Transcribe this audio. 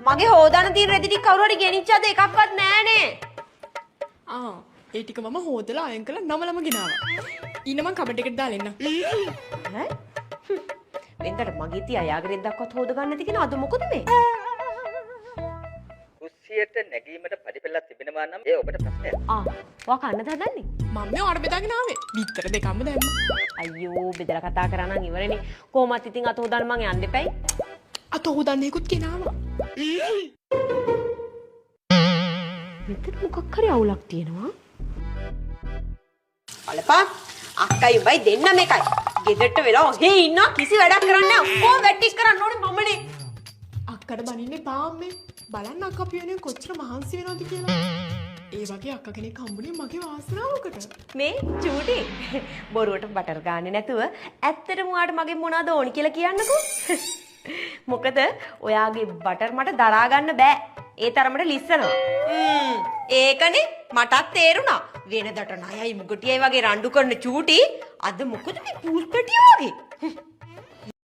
මගේ හොදන තියෙන රෙදි ටික කවුරු හරි ගෙනිච්චාද එකක්වත් නෑනේ. ඒ ටික මම හොදලා අයන් කරලා නමලම ගෙනාවා. ඊන මං කබඩ් එකට දාලා එන්න. ඈ? වෙන්දට මගේ තියා යාගේ රෙද්දක්වත් හොද ගන්න නැති කෙනා අද මොකද මේ? කුස්සියට නැගීමට පඩිපෙළක් තිබෙනවා නම් ඒ ඔබට ප්‍රශ්නයක්. ඔයා කන්නද හදන්නේ? මම මේ ඔයාට බෙදාගෙන ආවේ. බිත්තර දෙකක්ම දැම්මා. අයියෝ බෙදලා කතා කරා නම් ඉවරනේ. කොහොමත් ඉතින් අත හොදන්න මං යන්න එපයි. අත හොදන්නේකුත් ගෙනාවා. මෙතන මොකක් හරි අවුලක් තියෙනවා. බලපන් අක්කයි උඹයි දෙන්නම එකයි. ගෙදරට වෙලා ඔහේ ඉන්න කිසි වැඩක් කරන්නේ නැහැ. ඔක්කොම වැටිස් කරන්න ඕනේ මමනේ. අක්කට බනින්නේ පාම්මේ. බලන්න අක්කා පියනේ කොච්චර මහන්සි වෙනවද කියලා. ඒ වගේ අක්ක කෙනෙක් හම්බුනේ මගේ වාසනාවකට. මේ චූටි බොරුවට බටර් ගාන්නේ නැතුව ඇත්තටම ඔයාට මගෙන් මොනවද ඕනි කියලා කියන්නකෝ. මොකද ඔයාගේ බටර් මට දරා ගන්න බෑ. ඒ තරමට ලිස්සනවා. ඒකනේ මටත් තේරුණා. වෙනදට ණයයි මුගටියයි වගේ රණ්ඩු කරන චූටි අද මොකද මේ පූල් පැටිය වගේ.